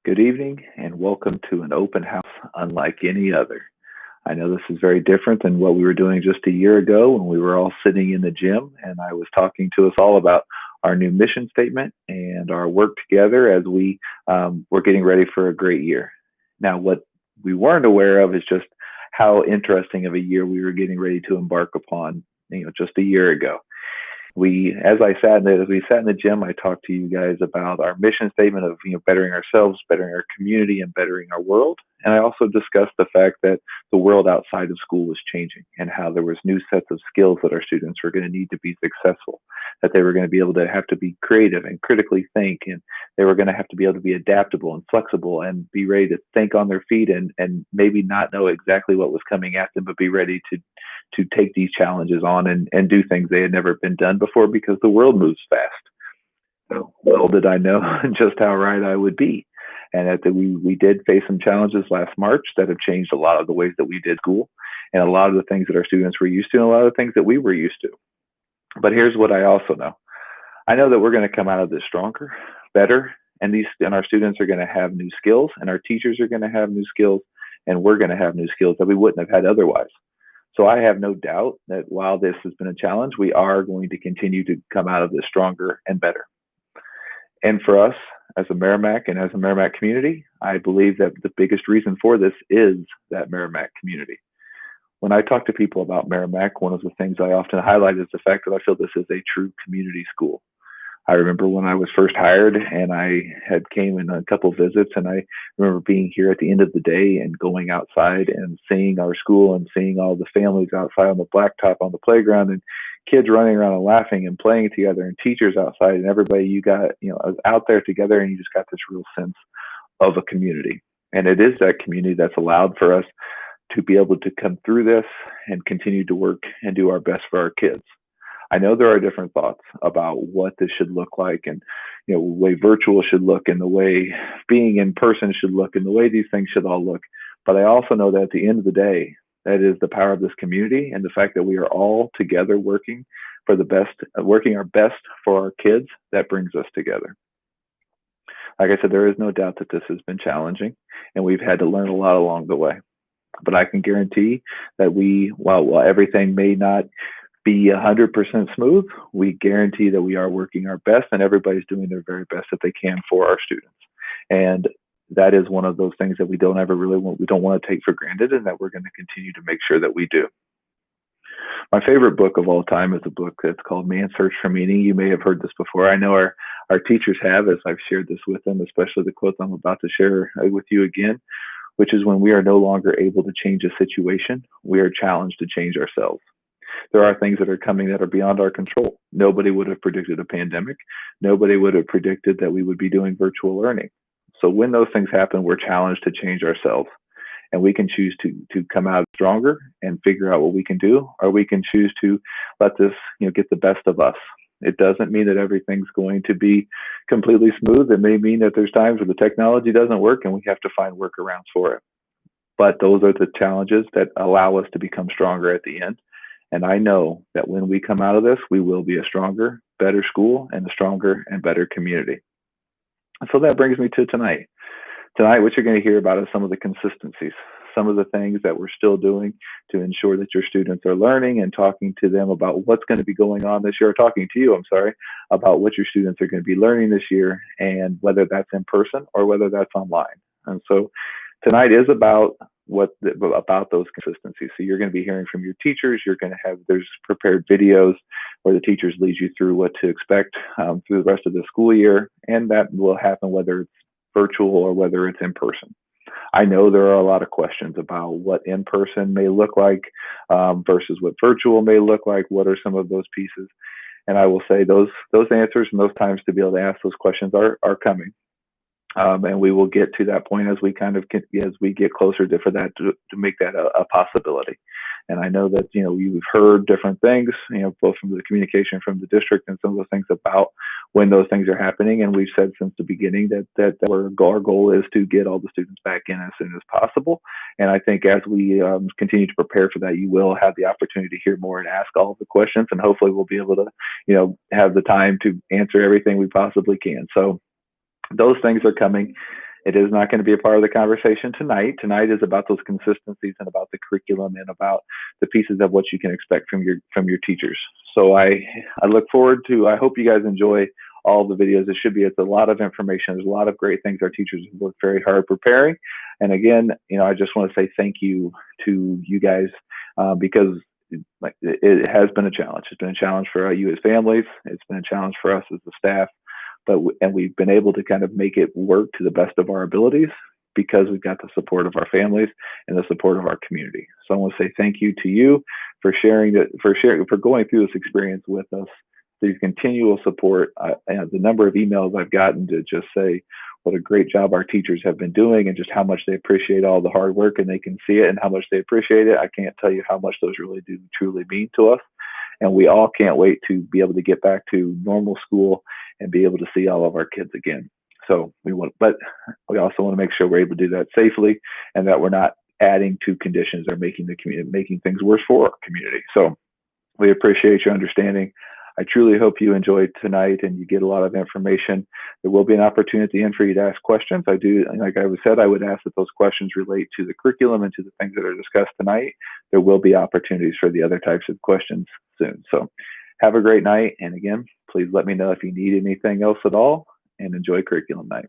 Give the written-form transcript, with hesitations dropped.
Good evening and welcome to an open house unlike any other. I know this is very different than what we were doing just a year ago when we were all sitting in the gym and I was talking to us all about our new mission statement and our work together as we were getting ready for a great year. Now, what we weren't aware of is just how interesting of a year we were getting ready to embark upon, just a year ago. As we sat in the gym, I talked to you guys about our mission statement of bettering ourselves, bettering our community, and bettering our world. And I also discussed the fact that the world outside of school was changing and how there was new sets of skills that our students were going to need to be successful, that they were going to be able to have to be creative and critically think, and they were going to have to be able to be adaptable and flexible and be ready to think on their feet and maybe not know exactly what was coming at them, but be ready to take these challenges on and do things they had never been done before because the world moves fast. So little did I know just how right I would be. And that we did face some challenges last March that have changed a lot of the ways that we did school and a lot of the things that our students were used to and a lot of the things that we were used to. But here's what I also know. I know that we're going to come out of this stronger, better, and our students are going to have new skills and our teachers are going to have new skills and we're going to have new skills that we wouldn't have had otherwise. So I have no doubt that while this has been a challenge, we are going to continue to come out of this stronger and better. And for us as a Merrimack and as a Merrimack community, I believe that the biggest reason for this is that Merrimack community. When I talk to people about Merrimack, one of the things I often highlight is the fact that I feel this is a true community school. I remember when I was first hired and I had came in a couple of visits, and I remember being here at the end of the day and going outside and seeing our school and seeing all the families outside on the blacktop on the playground and kids running around and laughing and playing together and teachers outside and everybody out there together, and you just got this real sense of a community. And it is that community that's allowed for us to be able to come through this and continue to work and do our best for our kids. I know there are different thoughts about what this should look like and the way virtual should look and the way being in person should look and the way these things should all look. But I also know that at the end of the day, that is the power of this community and the fact that we are all together working for the best, working our best for our kids, that brings us together. Like I said, there is no doubt that this has been challenging and we've had to learn a lot along the way. But I can guarantee that while everything may not be 100% smooth, we guarantee that we are working our best and everybody's doing their very best that they can for our students. And that is one of those things that we don't want to take for granted, and that we're going to continue to make sure that we do. My favorite book of all time is a book that's called Man's Search for Meaning. You may have heard this before. I know our teachers have, as I've shared this with them, especially the quote I'm about to share with you again, which is when we are no longer able to change a situation, we are challenged to change ourselves. There are things that are coming that are beyond our control. Nobody would have predicted a pandemic. Nobody would have predicted that we would be doing virtual learning. So when those things happen, we're challenged to change ourselves. And we can choose to come out stronger and figure out what we can do, or we can choose to let this get the best of us. It doesn't mean that everything's going to be completely smooth. It may mean that there's times where the technology doesn't work and we have to find workarounds for it. But those are the challenges that allow us to become stronger at the end. And I know that when we come out of this, we will be a stronger, better school and a stronger and better community. So that brings me to tonight. Tonight, what you're going to hear about is some of the consistencies, some of the things that we're still doing to ensure that your students are learning, and talking to them about what's going to be going on this year, or talking to you, about what your students are going to be learning this year, and whether that's in person or whether that's online. And so tonight is about those consistencies. So you're going to be hearing from your teachers. There's prepared videos where the teachers lead you through what to expect through the rest of the school year, and that will happen whether it's virtual or whether it's in person. I know there are a lot of questions about what in person may look like versus what virtual may look like. What are some of those pieces? And I will say those answers and those times to be able to ask those questions are coming. And we will get to that point as we get closer for that to make that a possibility. And I know that you've heard different things, both from the communication from the district and some of those things about when those things are happening. And we've said since the beginning that our goal is to get all the students back in as soon as possible. And I think as we continue to prepare for that, you will have the opportunity to hear more and ask all of the questions, and hopefully we'll be able to have the time to answer everything we possibly can. So those things are coming. It is not going to be a part of the conversation tonight. Tonight is about those consistencies and about the curriculum and about the pieces of what you can expect from your teachers. So I look forward to. I hope you guys enjoy all the videos. It should be. It's a lot of information. There's a lot of great things our teachers have worked very hard preparing. And again, I just want to say thank you to you guys because it has been a challenge. It's been a challenge for you as families. It's been a challenge for us as the staff, and we've been able to kind of make it work to the best of our abilities because we've got the support of our families and the support of our community. So I want to say thank you to you for for going through this experience with us, through continual support. And the number of emails I've gotten to just say what a great job our teachers have been doing and just how much they appreciate all the hard work, and they can see it and how much they appreciate it. I can't tell you how much those really do truly mean to us. And we all can't wait to be able to get back to normal school and be able to see all of our kids again. So but we also want to make sure we're able to do that safely and that we're not adding to conditions or making things worse for our community. So we appreciate your understanding. I truly hope you enjoyed tonight and you get a lot of information. There will be an opportunity at the end for you to ask questions. I do, like I said, I would ask that those questions relate to the curriculum and to the things that are discussed tonight. There will be opportunities for the other types of questions soon. So have a great night. And again, please let me know if you need anything else at all, and enjoy curriculum night.